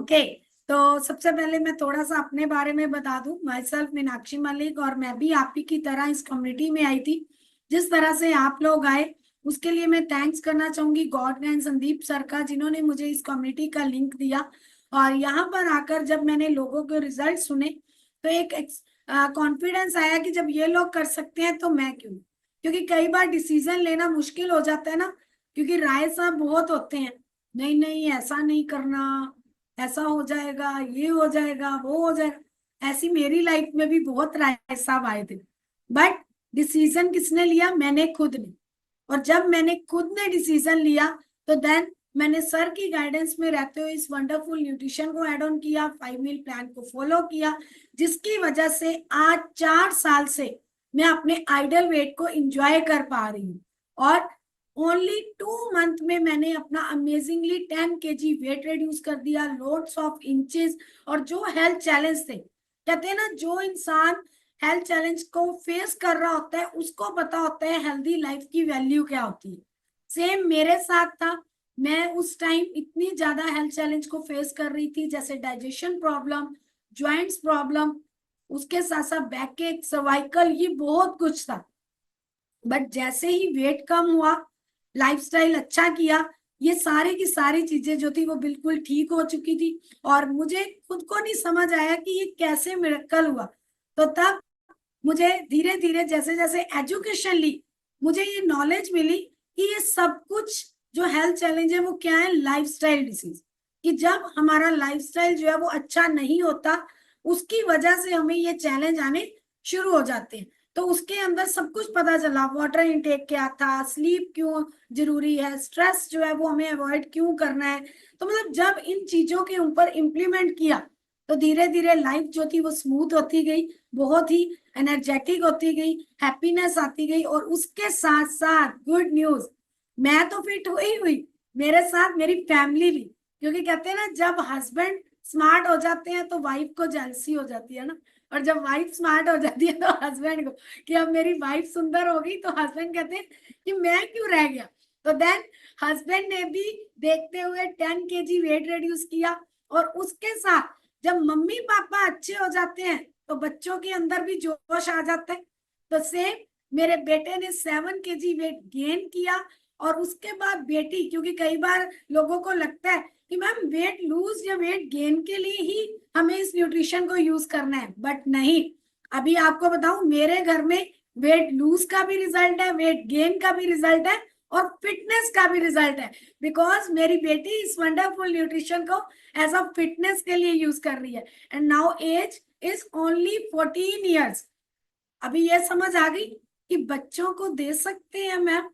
Okay. तो सबसे पहले मैं थोड़ा सा अपने बारे में बता दूं। माई सेल्फ मीनाक्षी मलिक, और मैं भी आप ही की तरह इस कम्युनिटी में आई थी। जिस तरह से आप लोग आए उसके लिए मैं थैंक्स करना चाहूंगी गॉड एंड संदीप सर का, जिन्होंने मुझे इस कम्युनिटी का लिंक दिया। और यहाँ पर आकर जब मैंने लोगों के रिजल्ट सुने तो एक कॉन्फिडेंस आया कि जब ये लोग कर सकते हैं तो मैं क्यों। क्योंकि कई बार डिसीजन लेना मुश्किल हो जाता है ना, क्योंकि राय साहब बहुत होते हैं। नहीं नहीं, ऐसा नहीं करना, ऐसा हो जाएगा, ये हो जाएगा, वो हो जाएगा। ऐसी मेरी लाइफ में भी बहुत राय साहब आए थे, बट डिसीजन किसने लिया? मैंने खुद ने। और जब मैंने खुद ने डिसीजन लिया तो देन मैंने सर की गाइडेंस में रहते हुए इस वंडरफुल न्यूट्रिशन को ऐड ऑन किया, 5 मील प्लान को फॉलो किया, जिसकी वजह से आज 4 साल से मैं अपने आइडल वेट को एंजॉय कर पा रही हूँ। और ओनली 2 मंथ में मैंने अपना अमेजिंगली 10 kg वेट रिड्यूस कर दिया, लोड्स ऑफ इंचेस। और जो हेल्थ चैलेंज थे, कहते हैं ना, जो इंसान हेल्थ चैलेंज को फेस कर रहा होता है उसको पता होता है हेल्दी लाइफ की वैल्यू क्या होती है। सेम मेरे साथ था। मैं उस टाइम इतनी ज्यादा हेल्थ चैलेंज को फेस कर रही थी, जैसे डाइजेशन प्रॉब्लम, ज्वाइंट्स प्रॉब्लम, उसके साथ साथ बैक एक, सर्वाइकल, ये बहुत कुछ था। बट जैसे ही वेट कम हुआ, लाइफस्टाइल अच्छा किया, ये सारी की सारी चीजें जो थी वो बिल्कुल ठीक हो चुकी थी। और मुझे खुद को नहीं समझ आया कि ये कैसे मिरेकल हुआ। तो तब मुझे धीरे धीरे जैसे जैसे एजुकेशन ली, मुझे ये नॉलेज मिली कि ये सब कुछ जो हेल्थ चैलेंज है वो क्या है, लाइफस्टाइल डिसीज। कि जब हमारा लाइफस्टाइल जो है वो अच्छा नहीं होता, उसकी वजह से हमें ये चैलेंज आने शुरू हो जाते हैं। तो उसके अंदर सब कुछ पता चला, वाटर इनटेक क्या था, स्लीप क्यों जरूरी है, स्ट्रेस जो है वो हमें अवॉइड क्यों करना है। तो मतलब जब इन चीजों के ऊपर इम्प्लीमेंट किया तो धीरे धीरे लाइफ जो थी वो स्मूथ होती गई, बहुत ही एनर्जेटिक होती गई, हैप्पीनेस आती गई। और उसके साथ साथ गुड न्यूज, मैं तो फिट हुई हुई, मेरे साथ मेरी फैमिली भी। क्योंकि कहते हैं ना, जब हस्बैंड स्मार्ट हो जाते हैं तो वाइफ को जेलसी हो जाती है ना। और जब वाइफ स्मार्ट हो जाती है तो हस्बैंड को, कि अब मेरी वाइफ सुंदर हो गई, तो हस्बैंड कहते हैं कि मैं क्यों रह गया। तो देन हस्बैंड ने भी देखते हुए 10 kg वेट रिड्यूस किया। और उसके साथ जब मम्मी पापा अच्छे हो जाते हैं तो बच्चों के अंदर भी जोश आ जाता है। तो सेम मेरे बेटे ने 7 kg वेट गेन किया। और उसके बाद बेटी, क्योंकि कई बार लोगों को लगता है कि मैम वेट लूज या वेट गेन के लिए ही हमें इस न्यूट्रिशन को यूज करना है, बट नहीं। अभी आपको बताऊं, मेरे घर में वेट लूज का भी रिजल्ट है, वेट गेन का भी रिजल्ट है, और फिटनेस का भी रिजल्ट है। बिकॉज मेरी बेटी इस वंडरफुल न्यूट्रिशन को एज अ फिटनेस के लिए यूज कर रही है। And now as is only 14 years। अभी ये समझ आ गई कि बच्चों को दे सकते हैं मैम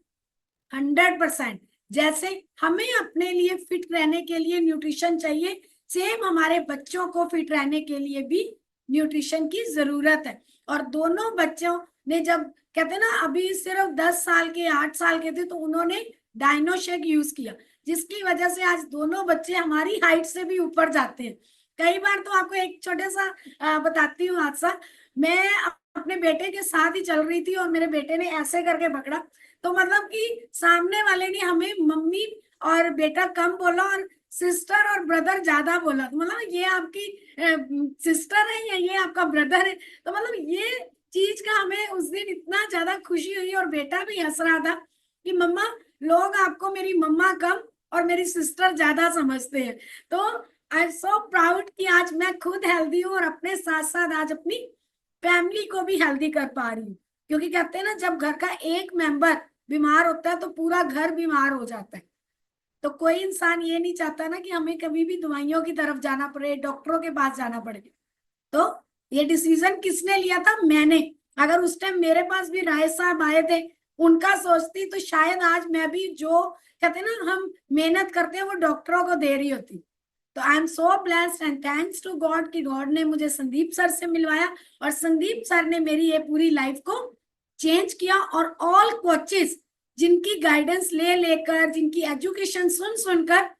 100%। जैसे हमें अपने लिए फिट रहने के लिए न्यूट्रिशन चाहिए, सेम हमारे बच्चों को फिट रहने के लिए भी न्यूट्रिशन की जरूरत है। और दोनों बच्चों ने, जब कहते हैं ना, अभी सिर्फ 10 साल के, 8 साल के थे, तो उन्होंने डायनोशेक यूज किया, जिसकी वजह से आज दोनों बच्चे हमारी हाइट से भी ऊपर जाते हैं। कई बार तो आपको एक छोटे सा बताती हूँ हादसा। मैं अपने बेटे के साथ ही चल रही थी और मेरे बेटे ने ऐसे करके पकड़ा, तो मतलब कि सामने वाले ने हमें मम्मी और बेटा कम बोला और सिस्टर और ब्रदर ज्यादा बोला। तो मतलब ये आपकी सिस्टर है या ये आपका ब्रदर है। तो मतलब ये चीज का हमें उस दिन इतना ज्यादा खुशी हुई, और बेटा भी हंस रहा था कि मम्मा, लोग आपको मेरी मम्मा कम और मेरी सिस्टर ज्यादा समझते हैं। तो आई एम सो प्राउड कि आज मैं खुद हेल्दी हूँ और अपने साथ साथ आज अपनी फैमिली को भी हेल्दी कर पा रही हूँ। क्योंकि कहते हैं ना, जब घर का एक मेंबर बीमार होता है तो पूरा घर बीमार हो जाता है। तो कोई इंसान ये नहीं चाहता ना कि हमें कभी भी दवाइयों की तरफ जाना पड़े, डॉक्टरों के पास जाना पड़े। तो ये डिसीजन किसने लिया था? मैंने। अगर उस टाइम मेरे पास भी राय साहब आए थे, उनका सोचती, तो शायद आज मैं भी, जो कहते हैं ना हम मेहनत करते हैं, वो डॉक्टरों को दे रही होती। तो I am so blessed and thanks to God कि गॉड ने मुझे संदीप सर से मिलवाया, और संदीप सर ने मेरी ये पूरी लाइफ को चेंज किया। और ऑल कोचेस जिनकी गाइडेंस ले लेकर, जिनकी एजुकेशन सुन सुनकर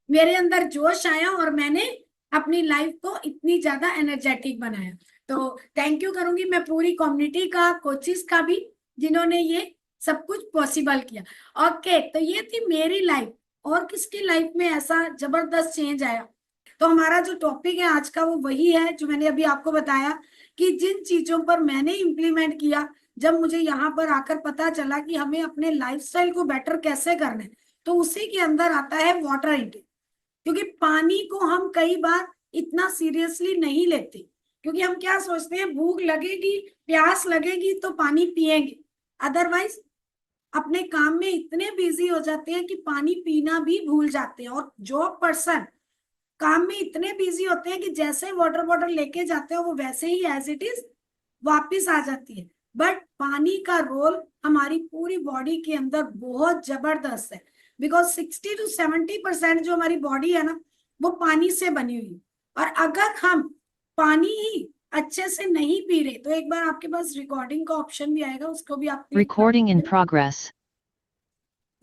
मेरे अंदर जोश आया, और मैंने अपनी लाइफ को इतनी ज्यादा एनर्जेटिक बनाया। तो थैंक यू करूंगी मैं पूरी कम्युनिटी का, कोचेस का भी, जिन्होंने ये सब कुछ पॉसिबल किया। ओके, तो ये थी मेरी लाइफ। और किसकी लाइफ में ऐसा जबरदस्त चेंज आया? तो हमारा जो टॉपिक है आज का वो वही है जो मैंने अभी आपको बताया कि जिन चीजों पर मैंने इम्प्लीमेंट किया, जब मुझे यहाँ पर आकर पता चला कि हमें अपने लाइफस्टाइल को बेटर कैसे करना है, तो उसी के अंदर आता है वाटर इनटेक। क्योंकि पानी को हम कई बार इतना सीरियसली नहीं लेते, क्योंकि हम क्या सोचते हैं, भूख लगेगी, प्यास लगेगी तो पानी पिएंगे, अदरवाइज अपने काम में इतने बिजी हो जाते हैं कि पानी पीना भी भूल जाते हैं। और जो पर्सन काम में इतने बिजी होते हैं कि जैसे वाटर बॉटल लेके जाते हैं वो वैसे ही एज इट इज वापिस आ जाती है। बट पानी का रोल हमारी पूरी बॉडी के अंदर बहुत जबरदस्त है, बिकॉज 60 to 70% जो हमारी बॉडी है ना, वो पानी से बनी हुई है। और अगर हम पानी ही अच्छे से नहीं पी रहे, तो एक बार आपके पास रिकॉर्डिंग का ऑप्शन भी आएगा, उसको भी आप Recording in progress.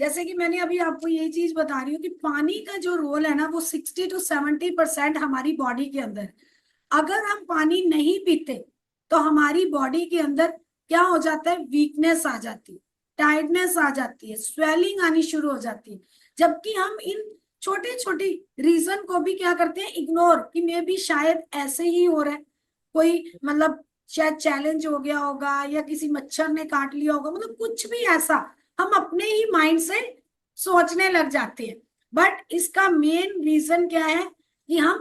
जैसे कि मैंने अभी आपको यही चीज बता रही हूँ कि पानी का जो रोल है ना, वो 60 to 70% हमारी बॉडी के अंदर है। अगर हम पानी नहीं पीते तो हमारी बॉडी के अंदर क्या हो जाता है, वीकनेस आ जाती है, टायर्डनेस आ जाती है, स्वेलिंग आनी शुरू हो जाती है। जबकि हम इन छोटे छोटे रीजन को भी क्या करते हैं, इग्नोर, कि मे भी शायद ऐसे ही हो रहा है, कोई मतलब शायद चैलेंज हो गया होगा या किसी मच्छर ने काट लिया होगा, मतलब कुछ भी ऐसा हम अपने ही माइंड से सोचने लग जाते हैं। बट इसका मेन रीजन क्या है कि हम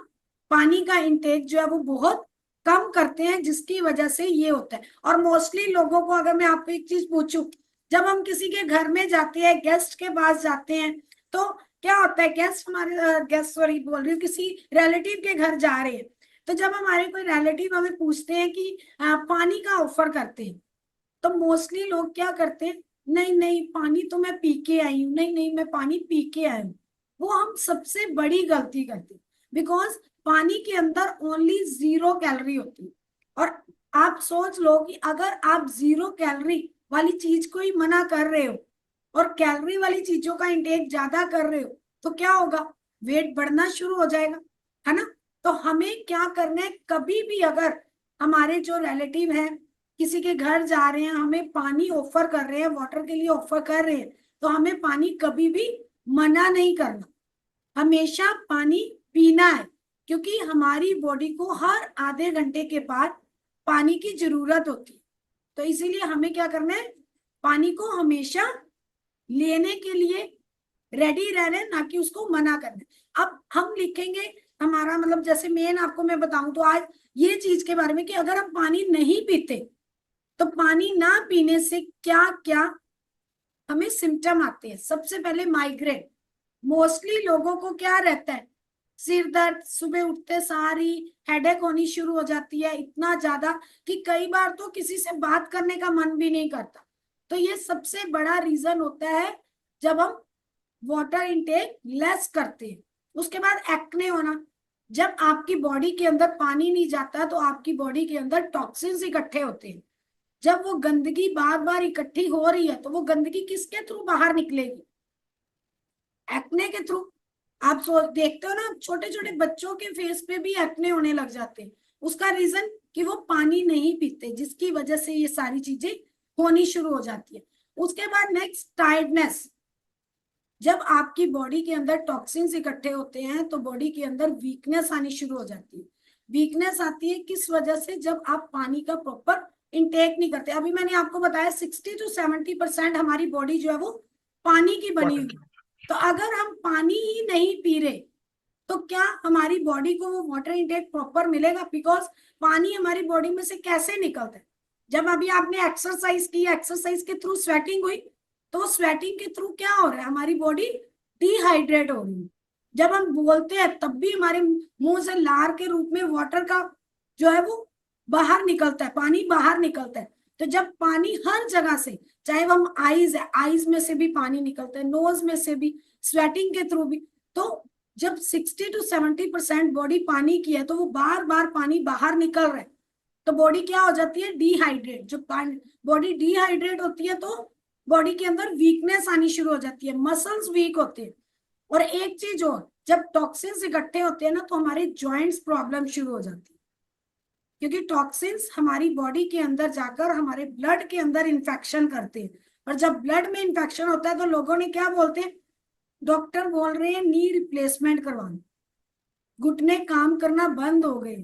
पानी का इंटेक जो है वो बहुत कम करते हैं, जिसकी वजह से ये होता है। और मोस्टली लोगों को, अगर मैं आपको एक चीज पूछूं, जब हम किसी के घर में जाते हैं, गेस्ट के पास जाते हैं, तो क्या होता है, गेस्ट सॉरी बोल रही हूँ, किसी रिलेटिव के घर जा रहे हैं, तो जब हमारे कोई रिलेटिव हमें पूछते हैं कि पानी का ऑफर करते हैं, तो मोस्टली लोग क्या करते हैं, नहीं नहीं पानी तो मैं पी के आई हूँ, नहीं नहीं मैं पानी पी के आई हूँ। वो हम सबसे बड़ी गलती करते हैं, बिकॉज पानी के अंदर ओनली 0 कैलोरी होती है। और आप सोच लो कि अगर आप 0 कैलोरी वाली चीज को ही मना कर रहे हो और कैलोरी वाली चीजों का इंटेक ज्यादा कर रहे हो, तो क्या होगा, वेट बढ़ना शुरू हो जाएगा, है ना। तो हमें क्या करना है, कभी भी अगर हमारे जो रिलेटिव है किसी के घर जा रहे हैं, हमें पानी ऑफर कर रहे हैं, वाटर के लिए ऑफर कर रहे हैं, तो हमें पानी कभी भी मना नहीं करना, हमेशा पानी पीना है। क्योंकि हमारी बॉडी को हर आधे घंटे के बाद पानी की जरूरत होती है। तो इसीलिए हमें क्या करना है, पानी को हमेशा लेने के लिए रेडी रहना है, ना कि उसको मना करना है। अब हम लिखेंगे हमारा मतलब, जैसे मेन आपको मैं बताऊं तो आज ये चीज के बारे में कि अगर हम पानी नहीं पीते तो पानी ना पीने से क्या क्या हमें सिम्टम आते हैं। सबसे पहले माइग्रेन, मोस्टली लोगों को क्या रहता है, सिर दर्द, सुबह उठते सारी हेडेक होनी शुरू हो जाती है, इतना ज्यादा कि कई बार तो किसी से बात करने का मन भी नहीं करता। तो ये सबसे बड़ा रीजन होता है जब हम वाटर इनटेक लेस करते हैं। उसके बाद एक्ने होना, जब आपकी बॉडी के अंदर पानी नहीं जाता तो आपकी बॉडी के अंदर टॉक्सिन्स इकट्ठे होते हैं। जब वो गंदगी बार बार इकट्ठी हो रही है तो वो गंदगी किसके थ्रू बाहर निकलेगी, एक्ने के थ्रू। आप देखते हो ना, छोटे छोटे बच्चों के फेस पे भी एक्ने होने लग जाते हैं। उसका रीजन कि वो पानी नहीं पीते, जिसकी वजह से ये सारी चीजें होनी शुरू हो जाती है। उसके बाद नेक्स्ट, टायर्डनेस। जब आपकी बॉडी के अंदर टॉक्सिन्स इकट्ठे होते हैं तो बॉडी के अंदर वीकनेस आनी शुरू हो जाती है। वीकनेस आती है किस वजह से, जब आप पानी का प्रॉपर इंटेक नहीं करते। अभी मैंने आपको बताया 60 to 70% हमारी बॉडी जो है वो पानी की बनी हुई है। तो अगर हम पानी ही नहीं पी रहे तो क्या हमारी बॉडी को वो वाटर इंटेक प्रॉपर मिलेगा, बिकॉज पानी हमारी बॉडी में से कैसे निकलता है, जब अभी आपने एक्सरसाइज की, एक्सरसाइज के थ्रू स्वेटिंग हुई, तो स्वेटिंग के थ्रू क्या हो रहा है, हमारी बॉडी डिहाइड्रेट हो रही है। जब हम बोलते हैं तब भी हमारे मुंह से लार के रूप में वाटर का जो है वो बाहर निकलता है, पानी बाहर निकलता है। तो जब पानी हर जगह से, चाहे वो हम आईज है, आईज में से भी पानी निकलता है, नोज में से भी, स्वेटिंग के थ्रू भी। तो जब 60 to 70% बॉडी पानी की है तो वो बार बार पानी बाहर निकल रहा है, तो बॉडी क्या हो जाती है, डिहाइड्रेट। जब बॉडी डिहाइड्रेट होती है तो बॉडी के अंदर वीकनेस आनी शुरू हो जाती है, मसल्स वीक होते हैं। और एक चीज और, जब टॉक्सिन्स इकट्ठे होते हैं ना तो हमारे जॉइंट्स प्रॉब्लम शुरू हो जाती है, क्योंकि टॉक्सिन्स हमारी बॉडी के अंदर जाकर हमारे ब्लड के अंदर इन्फेक्शन करते हैं। और जब ब्लड में इन्फेक्शन होता है तो लोगों ने क्या बोलते हैं, डॉक्टर बोल रहे हैं नी रिप्लेसमेंट करवाना। घुटने काम करना बंद हो गए,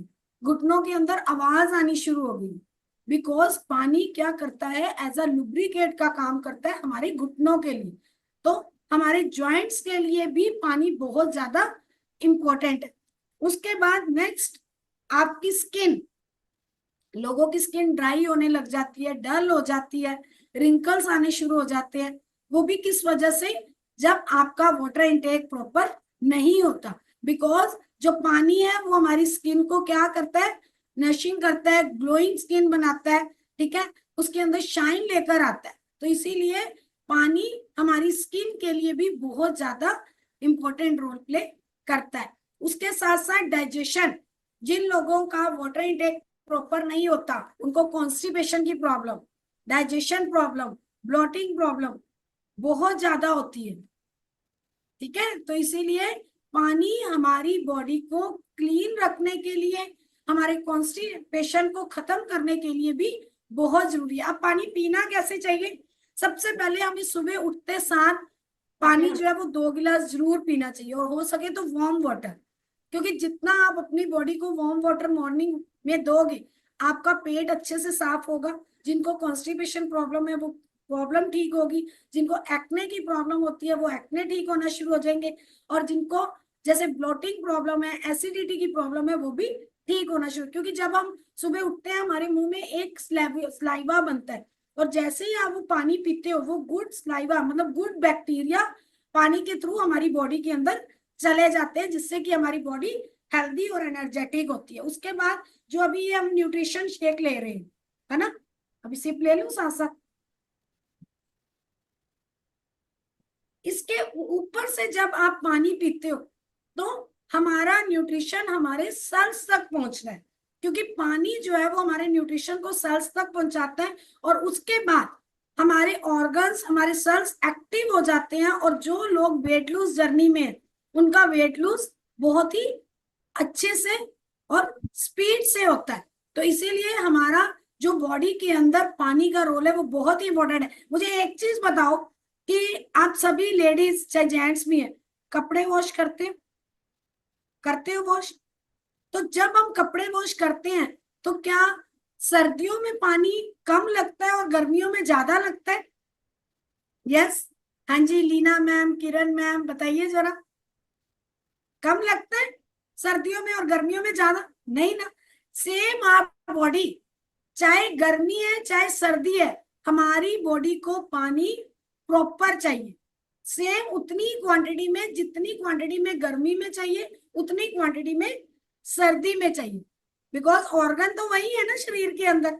घुटनों के अंदर आवाज आनी शुरू हो गई। बिकॉज पानी क्या करता है, एज अ लुब्रिकेट का काम करता है हमारे घुटनों के लिए। तो हमारे जॉइंट्स के लिए भी पानी बहुत ज्यादा इंपॉर्टेंट है। उसके बाद नेक्स्ट, आपकी स्किन, लोगों की स्किन ड्राई होने लग जाती है, डल हो जाती है, रिंकल्स आने शुरू हो जाते हैं। वो भी किस वजह से, जब आपका वाटर इनटेक प्रॉपर नहीं होता। बिकॉज जो पानी है वो हमारी स्किन को क्या करता है, नरिशिंग करता है, ग्लोइंग स्किन बनाता है, ठीक है, उसके अंदर शाइन लेकर आता है। तो इसीलिए पानी हमारी स्किन के लिए भी बहुत ज्यादा इंपॉर्टेंट रोल प्ले करता है। उसके साथ साथ डाइजेशन, जिन लोगों का वाटर इनटेक प्रॉपर नहीं होता, उनको कॉन्स्टिपेशन की problem, digestion problem, blotting problem बहुत ज्यादा होती है, ठीक है। तो इसीलिए पानी हमारी बॉडी को क्लीन रखने के लिए, हमारे कॉन्स्टिपेशन को खत्म करने के लिए भी बहुत जरूरी है। अब पानी पीना कैसे चाहिए, सबसे पहले हमें सुबह उठते साथ पानी जो है वो 2 गिलास जरूर पीना चाहिए, और हो सके तो वार्म वाटर, क्योंकि जितना आप अपनी बॉडी को वार्म वाटर मॉर्निंग में दोगे, आपका पेट अच्छे से साफ होगा। जिनको कॉन्स्टिपेशन प्रॉब्लम है वो प्रॉब्लम ठीक होगी, जिनको एक्ने की प्रॉब्लम होती है वो एक्ने ठीक होना शुरू हो जाएंगे, और जिनको जैसे ब्लोटिंग प्रॉब्लम है, एसिडिटी की प्रॉब्लम है, वो भी ठीक होना शुरू। क्योंकि जब हम सुबह उठते हैं हमारे मुंह में एक स्लाइवा बनता है, और जैसे ही आप वो पानी पीते हो, वो गुड स्लाइवा मतलब गुड बैक्टीरिया पानी के थ्रू हमारी बॉडी के अंदर चले जाते हैं, जिससे कि हमारी बॉडी हेल्दी और एनर्जेटिक होती है। उसके बाद जो अभी ये हम न्यूट्रिशन शेक ले रहे हैं, है ना, अभी सिप ले लूं साथ साथ। इसके ऊपर से जब आप पानी पीते हो तो हमारा न्यूट्रिशन हमारे सेल्स तक पहुंचना है, क्योंकि पानी जो है वो हमारे न्यूट्रिशन को सेल्स तक पहुंचाता है, और उसके बाद हमारे ऑर्गन्स, हमारे सेल्स एक्टिव हो जाते हैं, और जो लोग वेट लूज जर्नी में उनका वेट लूज बहुत ही अच्छे से और स्पीड से होता है। तो इसीलिए हमारा जो बॉडी के अंदर पानी का रोल है वो बहुत ही इंपॉर्टेंट है। मुझे एक चीज बताओ कि आप सभी लेडीज चाहे जेंट्स भी हैं, कपड़े वॉश करते हो वॉश? तो जब हम कपड़े वॉश करते हैं तो क्या सर्दियों में पानी कम लगता है और गर्मियों में ज्यादा लगता है? यस, हाँ जी, लीना मैम, किरण मैम, बताइए जरा। कम लगता है सर्दियों में और गर्मियों में ज्यादा? नहीं ना। सेम आप बॉडी, चाहे गर्मी है चाहे सर्दी है, हमारी बॉडी को पानी प्रॉपर चाहिए, सेम उतनी क्वांटिटी में, जितनी क्वांटिटी में गर्मी में चाहिए उतनी क्वांटिटी में सर्दी में चाहिए। बिकॉज ऑर्गन तो वही है ना शरीर के अंदर,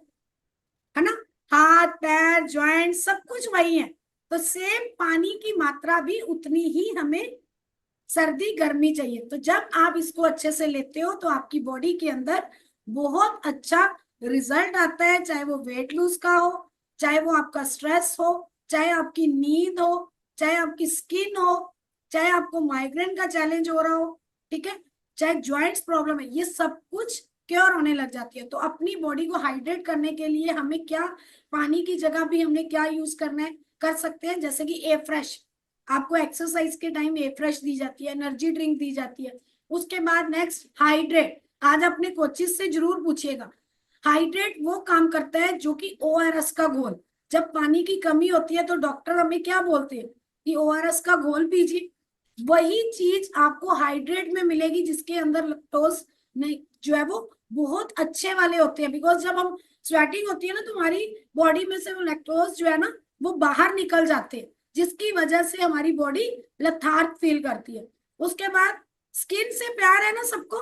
है ना, हाथ पैर ज्वाइंट सब कुछ वही है। तो सेम पानी की मात्रा भी उतनी ही हमें सर्दी गर्मी चाहिए। तो जब आप इसको अच्छे से लेते हो तो आपकी बॉडी के अंदर बहुत अच्छा रिजल्ट आता है, चाहे वो वेट लूज का हो, चाहे वो आपका स्ट्रेस हो, चाहे आपकी नींद हो, चाहे आपकी स्किन हो, चाहे आपको माइग्रेन का चैलेंज हो रहा हो, ठीक है, चाहे ज्वाइंट्स प्रॉब्लम है, ये सब कुछ क्योर होने लग जाती है। तो अपनी बॉडी को हाइड्रेट करने के लिए हमें क्या, पानी की जगह भी हमने क्या यूज करना है, कर सकते हैं, जैसे कि ए फ्रेश, आपको एक्सरसाइज के टाइम ए फ्रेश दी जाती है, एनर्जी ड्रिंक दी जाती है। उसके बाद नेक्स्ट हाइड्रेट, आज अपने कोचिज से जरूर पूछिएगा। हाइड्रेट वो काम करता है जो कि ओआरएस का घोल, जब पानी की कमी होती है तो डॉक्टर हमें क्या बोलते हैं कि ओआरएस का घोल पीजिए, वही चीज आपको हाइड्रेट में मिलेगी, जिसके अंदर लैक्टोज नहीं जो है वो बहुत अच्छे वाले होते हैं। बिकॉज जब हम स्वेटिंग होती है ना, तो हमारी बॉडी में से वो लैक्टोज जो है ना वो बाहर निकल जाते हैं, जिसकी वजह से हमारी बॉडी लथार्ग फील करती है। उसके बाद स्किन से प्यार है ना सबको,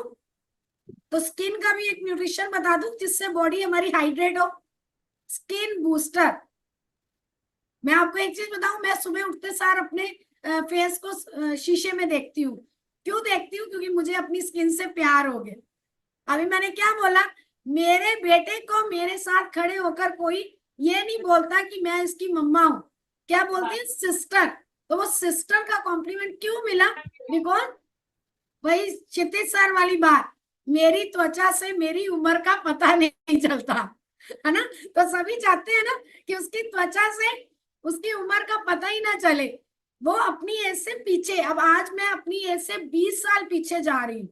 तो स्किन का भी एक न्यूट्रिशन बता दूं जिससे बॉडी हमारी हाइड्रेट हो, स्किन बूस्टर। मैं आपको एक चीज बताऊं, मैं सुबह उठते सार अपने फेस को शीशे में देखती हूँ। क्यों देखती हूँ? क्योंकि मुझे अपनी स्किन से प्यार हो गया। अभी मैंने क्या बोला, मेरे बेटे को मेरे साथ खड़े होकर कोई ये नहीं बोलता कि मैं इसकी मम्मा हूं, क्या बोलते हैं, सिस्टर। तो वो सिस्टर का कॉम्प्लीमेंट क्यों मिला? बिकॉज वही क्षितिज सर वाली बात, मेरी त्वचा से मेरी उम्र का पता नहीं चलता, है ना। तो सभी चाहते हैं ना कि उसकी त्वचा से उसकी उम्र का पता ही ना चले, वो अपनी एज से पीछे। अब आज मैं अपनी एज से 20 साल पीछे जा रही हूँ,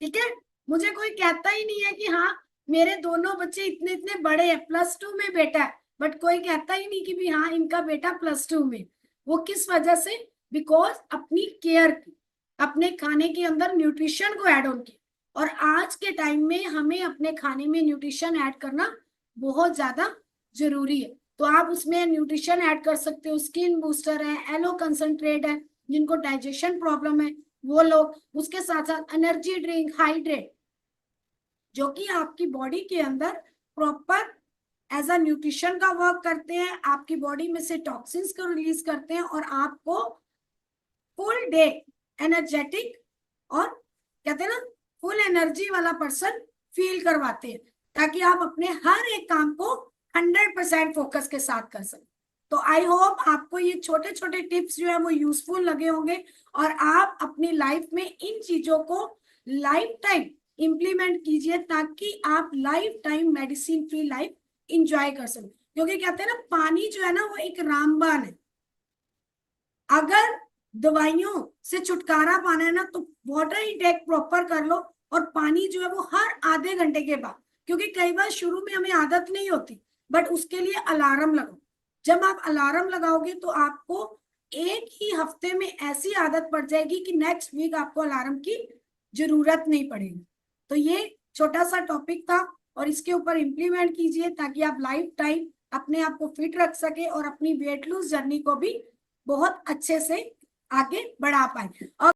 ठीक है, मुझे कोई कहता ही नहीं है कि हाँ मेरे दोनों बच्चे इतने इतने बड़े हैं, +2 में बेटा है, बट कोई कहता ही नहीं कि भी हाँ इनका बेटा +2 में। वो किस वजह से? बिकॉज अपनी केयर की, अपने खाने के अंदर न्यूट्रिशन को ऐड ऑन की। और आज के टाइम में हमें अपने खाने में न्यूट्रिशन ऐड करना बहुत ज्यादा जरूरी है। तो आप उसमें न्यूट्रिशन ऐड कर सकते हो, स्किन बूस्टर है, एलो कंसंट्रेट है, जिनको डाइजेशन प्रॉब्लम है वो लोग, उसके साथ साथ एनर्जी ड्रिंक, हाइड्रेट, जो कि आपकी बॉडी के अंदर प्रॉपर एज अ न्यूट्रिशन का वर्क करते हैं, आपकी बॉडी में से टॉक्सिन्स को रिलीज करते हैं और आपको फुल डे एनर्जेटिक और कहते हैं ना फुल एनर्जी वाला पर्सन फील करवाते हैं, ताकि आप अपने हर एक काम को 100% फोकस के साथ कर सकें। तो आई होप आपको ये छोटे छोटे टिप्स जो है वो यूजफुल लगे होंगे और आप अपनी लाइफ में इन चीजों को लाइफ टाइम इंप्लीमेंट कीजिए, ताकि आप life time medicine free life enjoy कर सकें। क्योंकि कहते हैं ना पानी जो है ना वो एक रामबाण है, अगर दवाइयों से छुटकारा पाना है ना तो वाटर इंटेक प्रॉपर कर लो, और पानी जो है वो हर आधे घंटे के बाद, क्योंकि कई बार शुरू में हमें आदत नहीं होती, बट उसके लिए अलार्म लगाओ। जब आप अलार्म लगाओगे तो आपको एक ही हफ्ते में ऐसी आदत पड़ जाएगी कि नेक्स्ट वीक आपको अलार्म की जरूरत नहीं पड़ेगी। तो ये छोटा सा टॉपिक था और इसके ऊपर इम्प्लीमेंट कीजिए, ताकि आप लाइफ टाइम अपने आप को फिट रख सके और अपनी वेट लूज जर्नी को भी बहुत अच्छे से आगे बढ़ा पाए। और